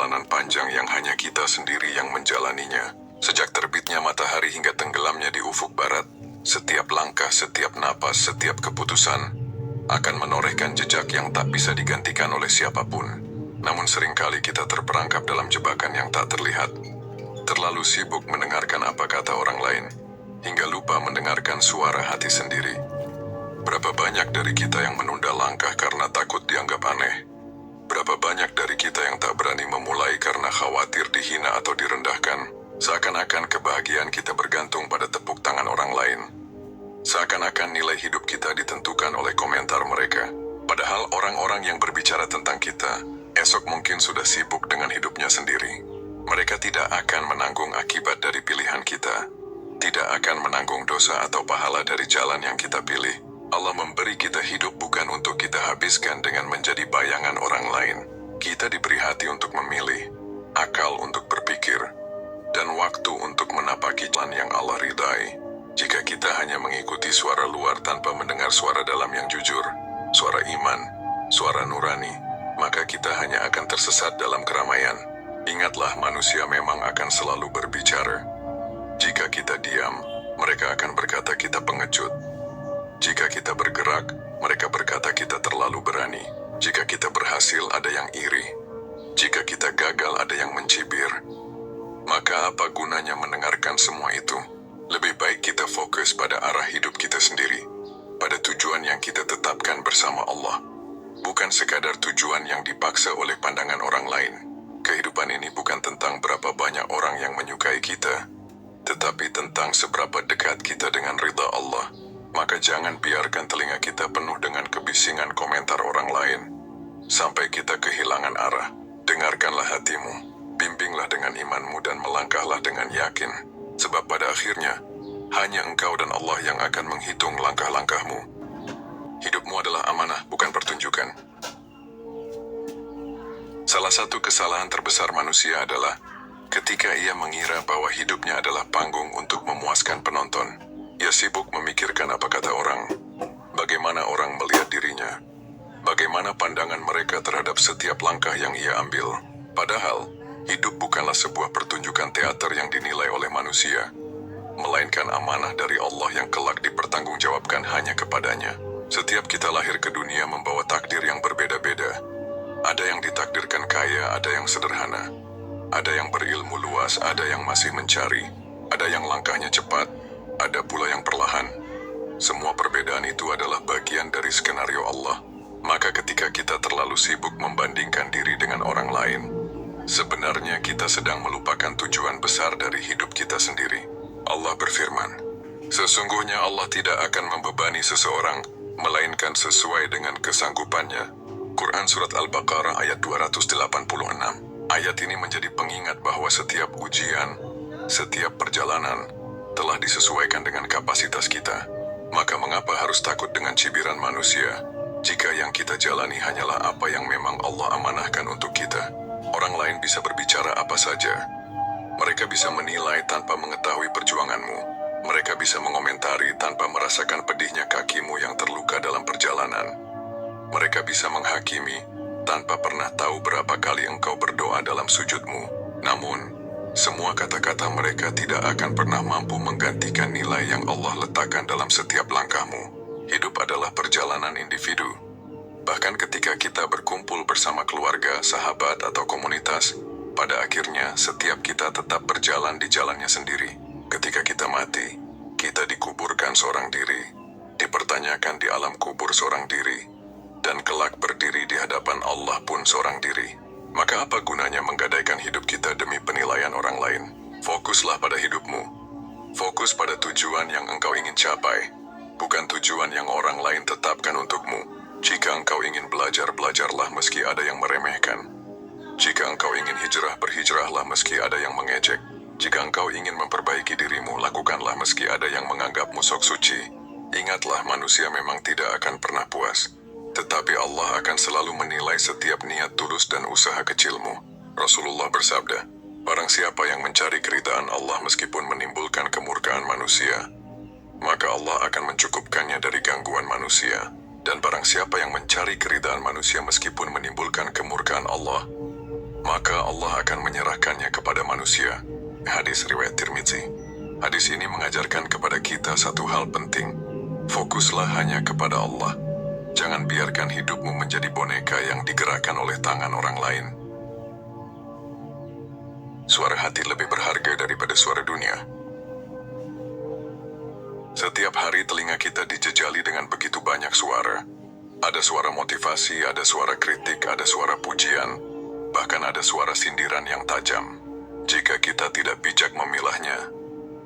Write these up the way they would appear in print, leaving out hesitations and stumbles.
perjalanan panjang yang hanya kita sendiri yang menjalaninya. Sejak terbitnya matahari hingga tenggelamnya di ufuk barat, setiap langkah, setiap napas, setiap keputusan akan menorehkan jejak yang tak bisa digantikan oleh siapapun. Namun seringkali kita terperangkap dalam jebakan yang tak terlihat. Terlalu sibuk mendengarkan apa kata orang lain, hingga lupa mendengarkan suara hati sendiri. Berapa banyak dari kita yang menunda langkah karena takut dianggap aneh? Berapa banyak dari kita yang tak berani memulai karena khawatir dihina atau direndahkan? Seakan-akan kebahagiaan kita bergantung pada tepuk tangan orang lain. Seakan-akan nilai hidup kita ditentukan oleh komentar mereka. Padahal orang-orang yang berbicara tentang kita, esok mungkin sudah sibuk dengan hidupnya sendiri. Mereka tidak akan menanggung akibat dari pilihan kita. Tidak akan menanggung dosa atau pahala dari jalan yang kita pilih. Allah memberi kita hidup bukan untuk kita habiskan dengan menjadi bayangan orang lain. Kita diberi hati untuk memilih, akal untuk berpikir, dan waktu untuk menapaki jalan yang Allah ridai. Jika kita hanya mengikuti suara luar tanpa mendengar suara dalam yang jujur, suara iman, suara nurani, maka kita hanya akan tersesat dalam keramaian. Ingatlah, manusia memang akan selalu berbicara. Jika kita diam, mereka akan berkata kita pengecut. Jika kita bergerak, mereka berkata kita terlalu berani. Jika kita berhasil, ada yang iri. Jika kita gagal, ada yang mencibir. Maka apa gunanya mendengarkan semua itu? Lebih baik kita fokus pada arah hidup kita sendiri, pada tujuan yang kita tetapkan bersama Allah. Bukan sekadar tujuan yang dipaksa oleh pandangan orang lain. Kehidupan ini bukan tentang berapa banyak orang yang menyukai kita, tetapi tentang seberapa dekat kita dengan ridha Allah. Maka jangan biarkan telinga kita penuh dengan kebisingan komentar orang lain, sampai kita kehilangan arah. Dengarkanlah hatimu, bimbinglah dengan imanmu, dan melangkahlah dengan yakin. Sebab pada akhirnya, hanya engkau dan Allah yang akan menghitung langkah-langkahmu. Hidupmu adalah amanah, bukan pertunjukan. Salah satu kesalahan terbesar manusia adalah ketika ia mengira bahwa hidupnya adalah panggung untuk memuaskan penonton. Ia sibuk memikirkan apa kata orang, bagaimana orang melihat dirinya, bagaimana pandangan mereka terhadap setiap langkah yang ia ambil. Padahal, hidup bukanlah sebuah pertunjukan teater yang dinilai oleh manusia, melainkan amanah dari Allah yang kelak dipertanggungjawabkan hanya kepadanya. Setiap kita lahir ke dunia membawa takdir yang berbeda-beda. Ada yang ditakdirkan kaya, ada yang sederhana. Ada yang berilmu luas, ada yang masih mencari. Ada yang langkahnya cepat, ada pula yang perlahan. Semua perbedaan itu adalah bagian dari skenario Allah. Maka ketika kita terlalu sibuk membandingkan diri dengan orang lain, sebenarnya kita sedang melupakan tujuan besar dari hidup kita sendiri. Allah berfirman, sesungguhnya Allah tidak akan membebani seseorang, melainkan sesuai dengan kesanggupannya. Quran Surat Al-Baqarah ayat 286. Ayat ini menjadi pengingat bahwa setiap ujian, setiap perjalanan, telah disesuaikan dengan kapasitas kita. Maka mengapa harus takut dengan cibiran manusia, jika yang kita jalani hanyalah apa yang memang Allah amanahkan untuk kita? Orang lain bisa berbicara apa saja. Mereka bisa menilai tanpa mengetahui perjuanganmu. Mereka bisa mengomentari tanpa merasakan pedihnya kakimu yang terluka dalam perjalanan. Mereka bisa menghakimi tanpa pernah tahu berapa kali engkau berdoa dalam sujudmu. Namun, semua kata-kata mereka tidak akan pernah mampu menggantikan nilai yang Allah letakkan dalam setiap langkahmu. Hidup adalah perjalanan individu. Bahkan ketika kita berkumpul bersama keluarga, sahabat, atau komunitas, pada akhirnya setiap kita tetap berjalan di jalannya sendiri. Ketika kita mati, kita dikuburkan seorang diri, dipertanyakan di alam kubur seorang diri, dan kelak berdiri di hadapan Allah pun seorang diri. Maka apa gunanya menggadaikan hidup kita demi penilaian orang lain? Fokuslah pada hidupmu. Fokus pada tujuan yang engkau ingin capai, bukan tujuan yang orang lain tetapkan untukmu. Jika engkau ingin belajar, belajarlah meski ada yang meremehkan. Jika engkau ingin hijrah, berhijrahlah meski ada yang mengejek. Jika engkau ingin memperbaiki dirimu, lakukanlah meski ada yang menganggapmu sok suci. Ingatlah, manusia memang tidak akan pernah puas, tetapi Allah akan selalu menilai setiap niat tulus dan usaha kecilmu. Rasulullah bersabda, barang siapa yang mencari keridhaan Allah meskipun menimbulkan kemurkaan manusia, maka Allah akan mencukupkannya dari gangguan manusia. Dan barang siapa yang mencari keridhaan manusia meskipun menimbulkan kemurkaan Allah, maka Allah akan menyerahkannya kepada manusia. Hadis riwayat Tirmidzi. Hadis ini mengajarkan kepada kita satu hal penting. Fokuslah hanya kepada Allah. Jangan biarkan hidupmu menjadi boneka yang digerakkan oleh tangan orang lain. Suara hati lebih berharga daripada suara dunia. Setiap hari telinga kita dijejali dengan begitu banyak suara. Ada suara motivasi, ada suara kritik, ada suara pujian, bahkan ada suara sindiran yang tajam. Jika kita tidak bijak memilahnya,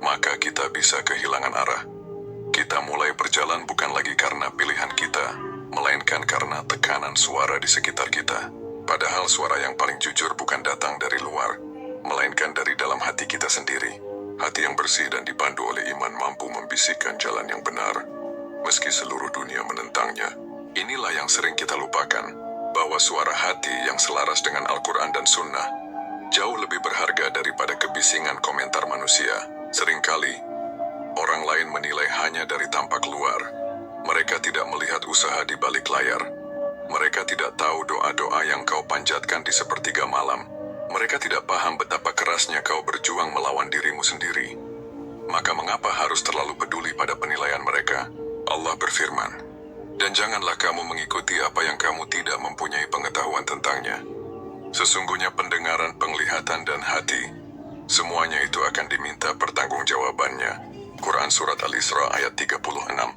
maka kita bisa kehilangan arah. Kita mulai berjalan bukan lagi karena pilihan kita, melainkan karena tekanan suara di sekitar kita. Padahal suara yang paling jujur bukan datang dari luar, melainkan dari dalam hati kita sendiri. Hati yang bersih dan dipandu oleh iman mampu membisikkan jalan yang benar, meski seluruh dunia menentangnya. Inilah yang sering kita lupakan, bahwa suara hati yang selaras dengan Al-Quran dan Sunnah jauh lebih berharga daripada kebisingan komentar manusia. Seringkali, orang lain menilai hanya dari tampak luar. Mereka tidak melihat usaha di balik layar. Mereka tidak tahu doa-doa yang kau panjatkan di sepertiga malam. Mereka tidak paham betapa kerasnya kau berjuang melawan dirimu sendiri. Maka mengapa harus terlalu peduli pada penilaian mereka? Allah berfirman, "Dan janganlah kamu mengikuti apa yang kamu tidak mempunyai pengetahuan tentangnya. Sesungguhnya pendengaran, penglihatan, dan hati, semuanya itu akan diminta pertanggungjawabannya." Quran Surat Al-Isra ayat 36.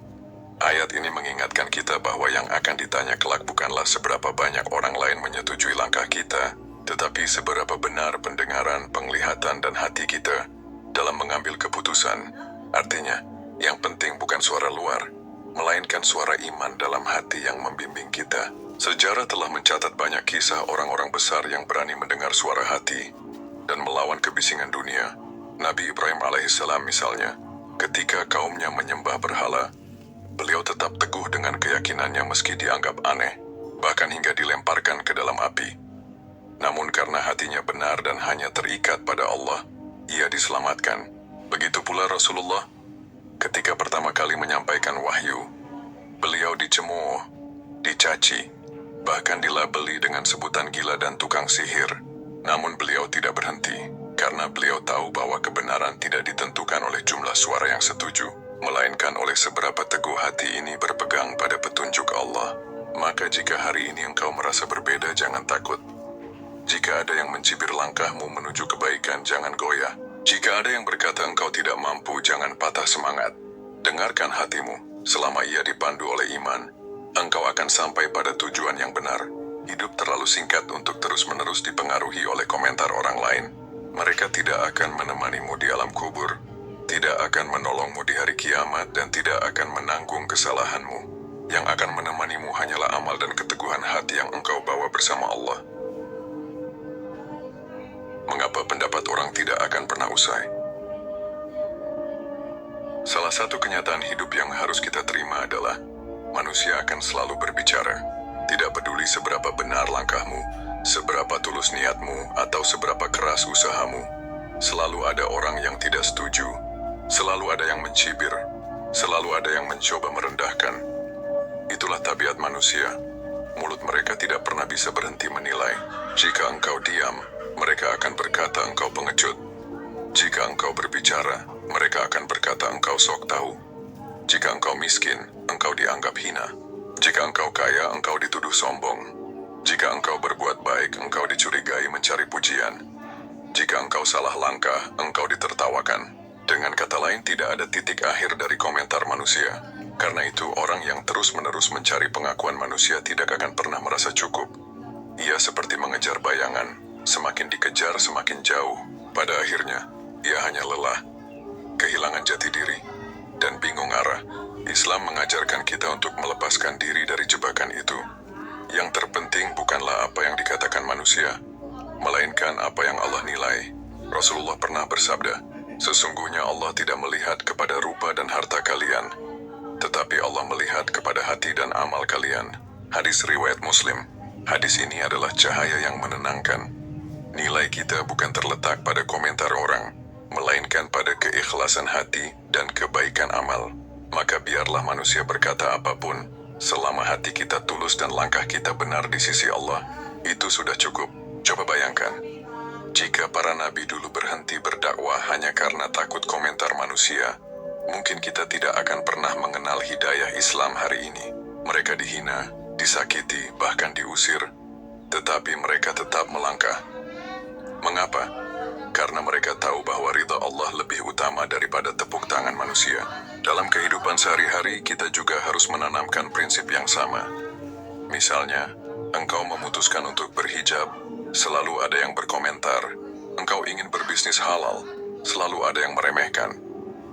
Ayat ini mengingatkan kita bahwa yang akan ditanya kelak bukanlah seberapa banyak orang lain menyetujui langkah kita, tetapi seberapa benar pendengaran, penglihatan, dan hati kita dalam mengambil keputusan. Artinya, yang penting bukan suara luar, melainkan suara iman dalam hati yang membimbing kita. Sejarah telah mencatat banyak kisah orang-orang besar yang berani mendengar suara hati dan melawan kebisingan dunia. Nabi Ibrahim alaihissalam misalnya, ketika kaumnya menyembah berhala, beliau tetap teguh dengan keyakinannya meski dianggap aneh, bahkan hingga dilemparkan ke dalam api. Namun karena hatinya benar dan hanya terikat pada Allah, ia diselamatkan. Begitu pula Rasulullah, ketika pertama kali menyampaikan wahyu, beliau dicemooh, dicaci, bahkan dilabeli dengan sebutan gila dan tukang sihir. Namun beliau tidak berhenti, karena beliau tahu bahwa kebenaran tidak ditentukan oleh jumlah suara yang setuju, melainkan oleh seberapa teguh hati ini berpegang pada petunjuk Allah. Maka jika hari ini engkau merasa berbeda, jangan takut. Jika ada yang mencibir langkahmu menuju kebaikan, jangan goyah. Jika ada yang berkata engkau tidak mampu, jangan patah semangat. Dengarkan hatimu, selama ia dipandu oleh iman, engkau akan sampai pada tujuan yang benar. Hidup terlalu singkat untuk terus-menerus dipengaruhi oleh komentar orang lain. Mereka tidak akan menemanimu di alam kubur, tidak akan menolongmu di hari kiamat, dan tidak akan menanggung kesalahanmu. Yang akan menemanimu hanyalah amal dan keteguhan hati yang engkau bawa bersama Allah. Mengapa pendapat orang tidak akan pernah usai? Salah satu kenyataan hidup yang harus kita terima adalah manusia akan selalu berbicara. Tidak peduli seberapa benar langkahmu, seberapa tulus niatmu, atau seberapa keras usahamu, selalu ada orang yang tidak setuju, selalu ada yang mencibir, selalu ada yang mencoba merendahkan. Itulah tabiat manusia. Mulut mereka tidak pernah bisa berhenti menilai. Jika engkau diam, mereka akan berkata engkau pengecut. Jika engkau berbicara, mereka akan berkata engkau sok tahu. Jika engkau miskin, engkau dianggap hina. Jika engkau kaya, engkau dituduh sombong. Jika engkau berbuat baik, engkau dicurigai mencari pujian. Jika engkau salah langkah, engkau ditertawakan. Dengan kata lain, tidak ada titik akhir dari komentar manusia. Karena itu, orang yang terus-menerus mencari pengakuan manusia tidak akan pernah merasa cukup. Ia seperti mengejar bayangan. Semakin dikejar, semakin jauh. Pada akhirnya, ia hanya lelah, kehilangan jati diri, dan bingung arah. Islam mengajarkan kita untuk melepaskan diri dari jebakan itu. Yang terpenting bukanlah apa yang dikatakan manusia, melainkan apa yang Allah nilai. Rasulullah pernah bersabda, "Sesungguhnya Allah tidak melihat kepada rupa dan harta kalian, tetapi Allah melihat kepada hati dan amal kalian." Hadis riwayat Muslim. Hadis ini adalah cahaya yang menenangkan. Nilai kita bukan terletak pada komentar orang, melainkan pada keikhlasan hati dan kebaikan amal. Maka biarlah manusia berkata apapun, selama hati kita tulus dan langkah kita benar di sisi Allah, itu sudah cukup. Coba bayangkan, jika para nabi dulu berhenti berdakwah hanya karena takut komentar manusia, mungkin kita tidak akan pernah mengenal hidayah Islam hari ini. Mereka dihina, disakiti, bahkan diusir, tetapi mereka tetap melangkah. Mengapa? Karena mereka tahu bahwa ridha Allah lebih utama daripada tepuk tangan manusia. Dalam kehidupan sehari-hari, kita juga harus menanamkan prinsip yang sama. Misalnya, engkau memutuskan untuk berhijab, selalu ada yang berkomentar. Engkau ingin berbisnis halal, selalu ada yang meremehkan.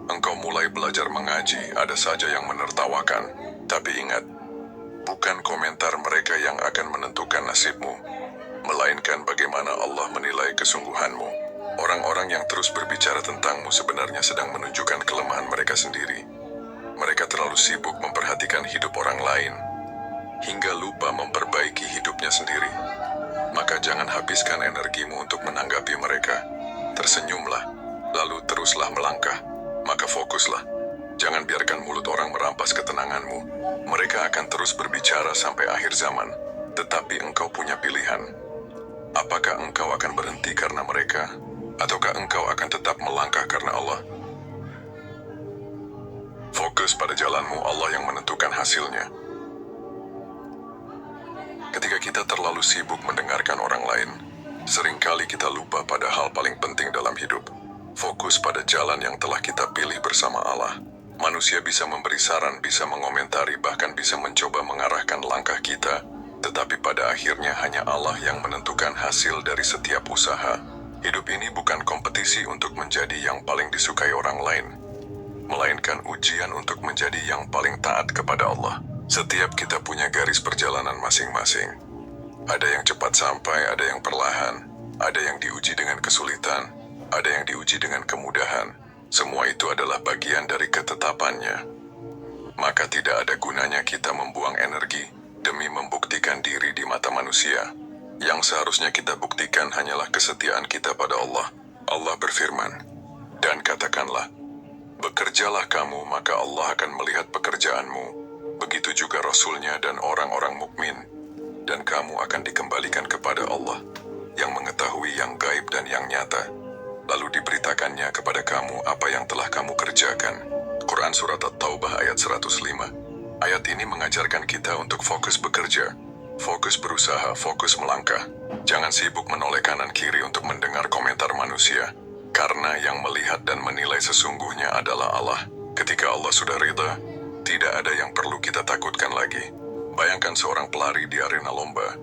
Engkau mulai belajar mengaji, ada saja yang menertawakan. Tapi ingat, bukan komentar mereka yang akan menentukan nasibmu, melainkan bagaimana Allah menilai kesungguhanmu. Orang-orang yang terus berbicara tentangmu sebenarnya sedang menunjukkan kelemahan mereka sendiri. Mereka terlalu sibuk memperhatikan hidup orang lain, hingga lupa memperbaiki hidupnya sendiri. Maka jangan habiskan energimu untuk menanggapi mereka. Tersenyumlah, lalu teruslah melangkah. Maka fokuslah. Jangan biarkan mulut orang merampas ketenanganmu. Mereka akan terus berbicara sampai akhir zaman. Tetapi engkau punya pilihan. Apakah engkau akan berhenti karena mereka? Ataukah engkau akan tetap melangkah karena Allah? Fokus pada jalanmu, Allah yang menentukan hasilnya. Ketika kita terlalu sibuk mendengarkan orang lain, seringkali kita lupa pada hal paling penting dalam hidup. Fokus pada jalan yang telah kita pilih bersama Allah. Manusia bisa memberi saran, bisa mengomentari, bahkan bisa mencoba mengarahkan langkah kita, tetapi pada akhirnya hanya Allah yang menentukan hasil dari setiap usaha. Hidup ini bukan kompetisi untuk menjadi yang paling disukai orang lain, melainkan ujian untuk menjadi yang paling taat kepada Allah. Setiap kita punya garis perjalanan masing-masing. Ada yang cepat sampai, ada yang perlahan, ada yang diuji dengan kesulitan, ada yang diuji dengan kemudahan. Semua itu adalah bagian dari ketetapannya. Maka tidak ada gunanya kita membuang energi demi membuktikan diri di mata manusia. Yang seharusnya kita buktikan hanyalah kesetiaan kita pada Allah. Allah berfirman, "Dan katakanlah, bekerjalah kamu, maka Allah akan melihat pekerjaanmu. Begitu juga Rasul-Nya dan orang-orang mukmin. Dan kamu akan dikembalikan kepada Allah, yang mengetahui yang gaib dan yang nyata. Lalu diberitakannya kepada kamu apa yang telah kamu kerjakan." Quran Surat At-Taubah ayat 105. Ayat ini mengajarkan kita untuk fokus bekerja, fokus berusaha, fokus melangkah. Jangan sibuk menoleh kanan kiri untuk mendengar komentar manusia, karena yang melihat dan menilai sesungguhnya adalah Allah. Ketika Allah sudah ridha, tidak ada yang perlu kita takutkan lagi. Bayangkan seorang pelari di arena lomba.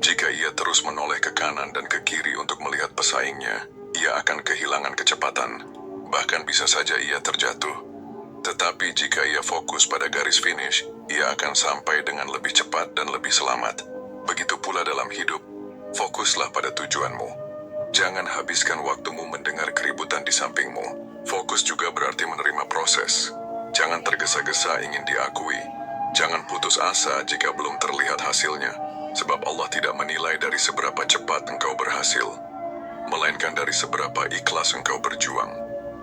Jika ia terus menoleh ke kanan dan ke kiri untuk melihat pesaingnya, ia akan kehilangan kecepatan. Bahkan bisa saja ia terjatuh. Tetapi jika ia fokus pada garis finish, ia akan sampai dengan lebih cepat dan lebih selamat. Begitu pula dalam hidup, fokuslah pada tujuanmu. Jangan habiskan waktumu mendengar keributan di sampingmu. Fokus juga berarti menerima proses. Jangan tergesa-gesa ingin diakui. Jangan putus asa jika belum terlihat hasilnya, sebab Allah tidak menilai dari seberapa cepat engkau berhasil, melainkan dari seberapa ikhlas engkau berjuang.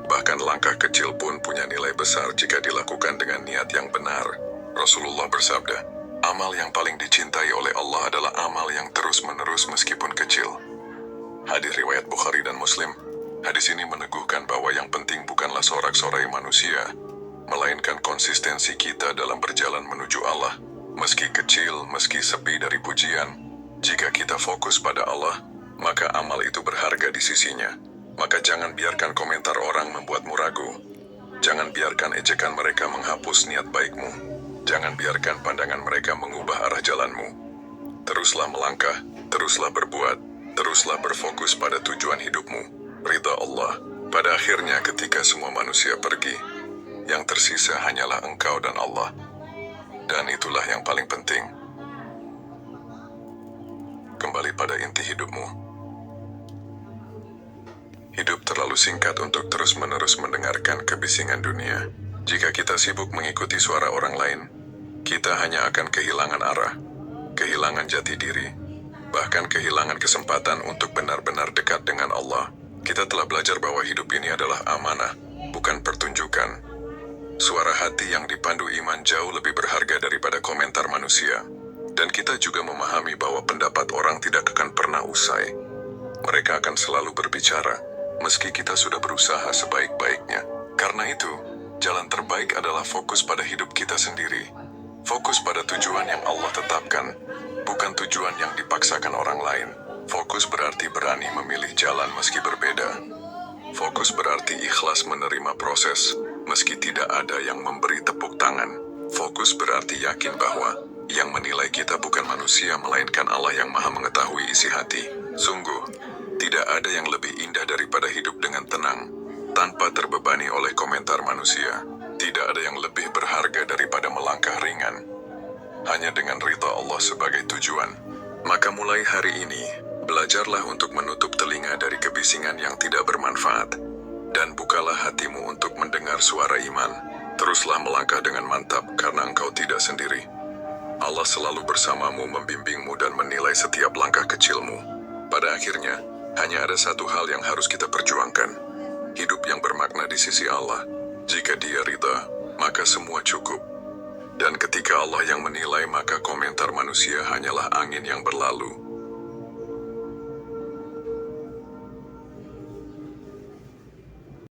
Bahkan langkah kecil pun punya nilai besar jika dilakukan dengan niat yang benar. Rasulullah bersabda, "Amal yang paling dicintai oleh Allah adalah amal yang terus-menerus meskipun kecil." Hadis riwayat Bukhari dan Muslim. Hadis ini meneguhkan bahwa yang penting bukanlah sorak-sorai manusia, melainkan konsistensi kita dalam berjalan menuju Allah. Meski kecil, meski sepi dari pujian, jika kita fokus pada Allah, maka amal itu berharga di sisinya. Maka jangan biarkan komentar orang membuatmu ragu. Jangan biarkan ejekan mereka menghapus niat baikmu. Jangan biarkan pandangan mereka mengubah arah jalanmu. Teruslah melangkah, teruslah berbuat, teruslah berfokus pada tujuan hidupmu, ridha Allah. Pada akhirnya ketika semua manusia pergi, yang tersisa hanyalah engkau dan Allah. Dan itulah yang paling penting. Kembali pada inti hidupmu. Hidup terlalu singkat untuk terus-menerus mendengarkan kebisingan dunia. Jika kita sibuk mengikuti suara orang lain, kita hanya akan kehilangan arah, kehilangan jati diri, bahkan kehilangan kesempatan untuk benar-benar dekat dengan Allah. Kita telah belajar bahwa hidup ini adalah amanah, bukan pertunjukan. Suara hati yang dipandu iman jauh lebih berharga daripada komentar manusia. Dan kita juga memahami bahwa pendapat orang tidak akan pernah usai. Mereka akan selalu berbicara, meski kita sudah berusaha sebaik-baiknya. Karena itu, jalan terbaik adalah fokus pada hidup kita sendiri. Fokus pada tujuan yang Allah tetapkan, bukan tujuan yang dipaksakan orang lain. Fokus berarti berani memilih jalan meski berbeda. Fokus berarti ikhlas menerima proses, meski tidak ada yang memberi tepuk tangan. Fokus berarti yakin bahwa yang menilai kita bukan manusia, melainkan Allah yang Maha Mengetahui isi hati. Sungguh, tidak ada yang lebih indah daripada hidup dengan tenang, tanpa terbebani oleh komentar manusia. Tidak ada yang lebih berharga daripada melangkah ringan, hanya dengan ridha Allah sebagai tujuan. Maka mulai hari ini, belajarlah untuk menutup telinga dari kebisingan yang tidak bermanfaat, dan bukalah hatimu untuk mendengar suara iman. Teruslah melangkah dengan mantap, karena engkau tidak sendiri. Allah selalu bersamamu, membimbingmu, dan menilai setiap langkah kecilmu. Pada akhirnya, hanya ada satu hal yang harus kita perjuangkan. Hidup yang bermakna di sisi Allah. Jika Dia ridha, maka semua cukup. Dan ketika Allah yang menilai, maka komentar manusia hanyalah angin yang berlalu.